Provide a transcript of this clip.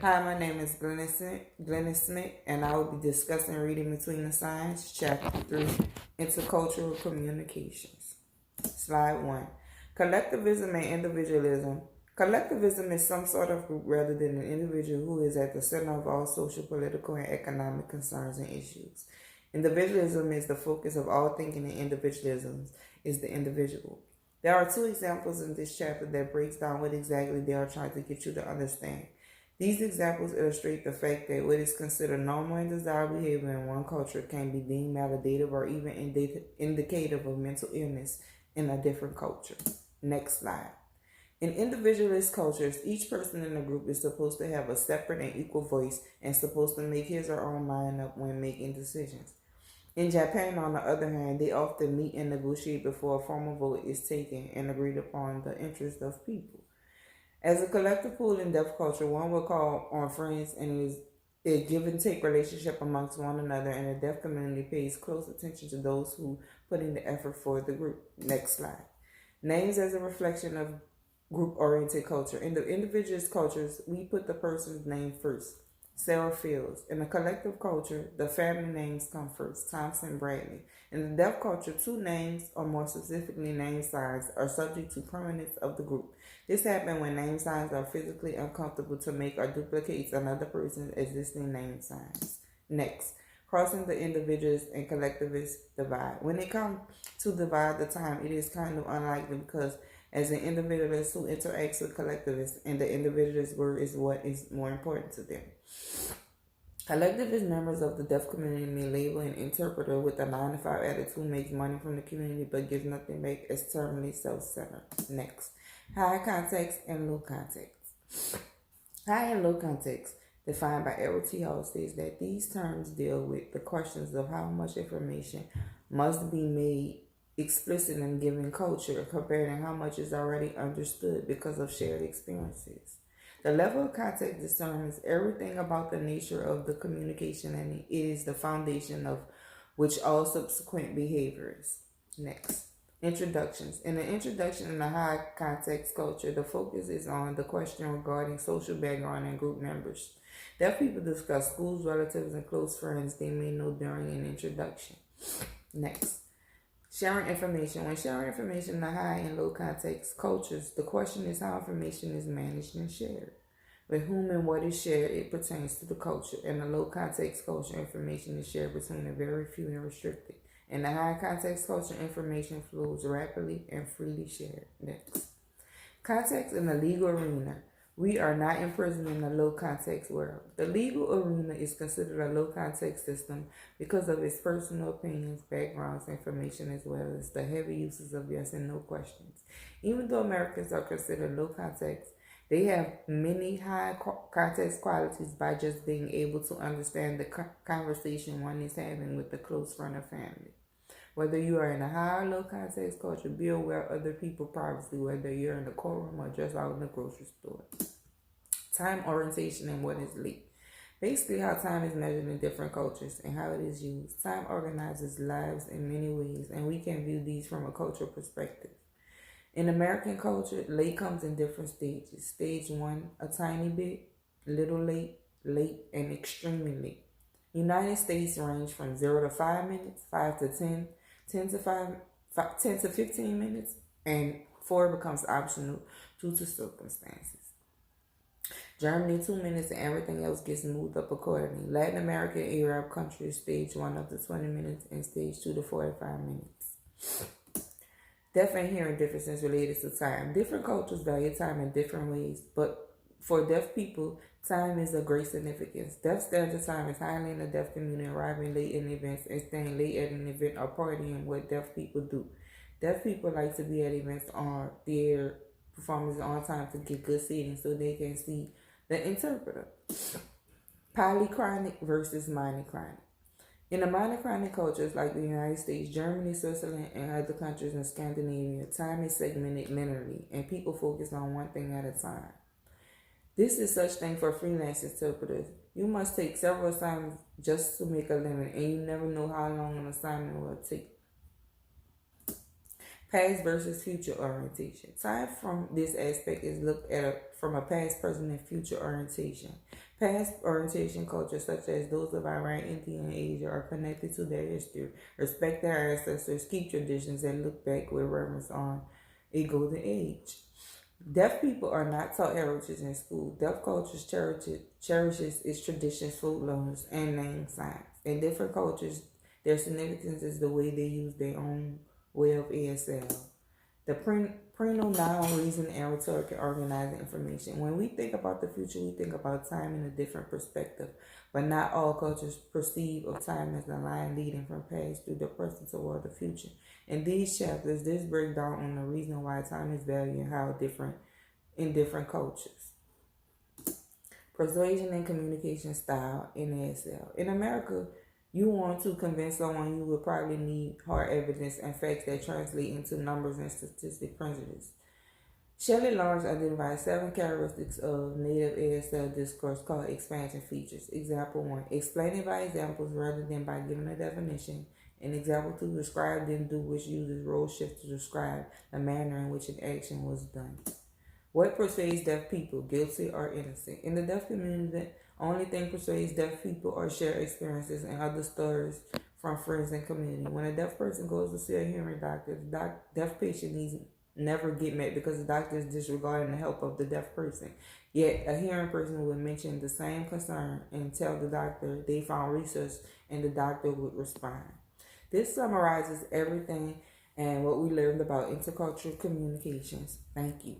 Hi, my name is Glennis Smith, and I will be discussing Reading Between the Signs, Chapter 3, Intercultural Communications. Slide 1. Collectivism and Individualism. Collectivism is some sort of group rather than an individual who is at the center of all social, political, and economic concerns and issues. Individualism is the focus of all thinking, and individualism is the individual. There are two examples in this chapter that breaks down what exactly they are trying to get you to understand. These examples illustrate the fact that what is considered normal and desired behavior in one culture can be deemed validative or even indicative of mental illness in a different culture. Next slide. In individualist cultures, each person in the group is supposed to have a separate and equal voice and supposed to make his or her own mind up when making decisions. In Japan, on the other hand, they often meet and negotiate before a formal vote is taken and agreed upon the interest of people. As a collective pool in deaf culture, one will call on friends and it is a give and take relationship amongst one another, and the deaf community pays close attention to those who put in the effort for the group. Next slide. Names as a reflection of group-oriented culture. In the individualist cultures, we put the person's name first. Sarah Fields. In the collective culture, the family names come first. Thompson Bradley. In the deaf culture, two names, or more specifically name signs, are subject to permanence of the group. This happens when name signs are physically uncomfortable to make or duplicate another person's existing name signs. Next, crossing the individualist and collectivist divide. When it comes to divide the time, it is kind of unlikely because as an individualist who interacts with collectivists, and the individualist word is what is more important to them. Collectivist members of the deaf community may label an interpreter with a 9-to-5 attitude, makes money from the community but gives nothing back, as terminally self-centered. Next, high context and low context. High and low context, defined by Rbts Chapter, states that these terms deal with the questions of how much information must be made explicit in given culture compared to how much is already understood because of shared experiences. The level of context determines everything about the nature of the communication, and it is the foundation of which all subsequent behaviors. Next, introductions. In the introduction in the high context culture, the focus is on the question regarding social background and group members. Deaf people discuss schools, relatives, and close friends they may know during an introduction. Next, sharing information. When sharing information in the high and low context cultures, the question is how information is managed and shared. With whom and what is shared, it pertains to the culture. In the low context culture, information is shared between a very few and restricted. In the high context culture, information flows rapidly and freely shared. Next, context in the legal arena. We are not imprisoned in the low context world. The legal arena is considered a low context system because of its personal opinions, backgrounds, information, as well as the heavy uses of yes and no questions. Even though Americans are considered low context, they have many high context qualities by just being able to understand the conversation one is having with a close friend or family. Whether you are in a high or low context culture, be aware of other people's privacy, whether you're in the courtroom or just out in the grocery store. Time orientation and what is late. Basically, how time is measured in different cultures and how it is used. Time organizes lives in many ways, and we can view these from a cultural perspective. In American culture, late comes in different stages. Stage 1, a tiny bit, little late, late, and extremely late. United States range from 0 to 5 minutes, 5 to 10, 10 to 15 minutes, and 4 becomes optional due to circumstances. Germany 2 minutes and everything else gets moved up accordingly. Latin America and Arab countries stage 1 up to 20 minutes and stage 2 to 45 minutes. Deaf and hearing differences related to time. Different cultures value time in different ways, but for deaf people, time is of great significance. Deaf standard time is highly in the deaf community, arriving late in events and staying late at an event or partying what deaf people do. Deaf people like to be at events or their performances on time to get good seating so they can see the interpreter. Polychronic versus monochronic. In the monochronic cultures like the United States, Germany, Switzerland, and other countries in Scandinavia, time is segmented linearly and people focus on one thing at a time. This is such thing for freelance interpreters. You must take several assignments just to make a living, and you never know how long an assignment will take. Past versus future orientation. Time from this aspect is looked at from a past, present, and future orientation. Past orientation cultures, such as those of Iran, India, and Asia, are connected to their history, respect their ancestors, keep traditions, and look back with reverence on a golden age. Deaf people are not taught heritage in school. Deaf cultures cherishes its traditions, folklores, and name signs. In different cultures, their significance is the way they use their own way of ASL. The prenatal noun, reason, and rhetoric organizing information. When we think about the future, we think about time in a different perspective, but not all cultures perceive of time as a line leading from past through the present toward the future. In these chapters, this breaks down on the reason why time is valued and how different in different cultures. Persuasion and communication style in ASL. In America, you want to convince someone, you would probably need hard evidence and facts that translate into numbers and statistic principles. Shelley Lawrence identified 7 characteristics of native ASL discourse called expansion features. Example 1, explaining by examples rather than by giving a definition. In example 2, describe then do, which uses role shift to describe the manner in which an action was done. What persuades deaf people, guilty or innocent? In the deaf community, the only thing persuades deaf people are shared experiences and other stories from friends and community. When a deaf person goes to see a hearing doctor, the deaf patient needs never get met because the doctor is disregarding the help of the deaf person. Yet a hearing person would mention the same concern and tell the doctor they found research, and the doctor would respond. This summarizes everything and what we learned about intercultural communications. Thank you.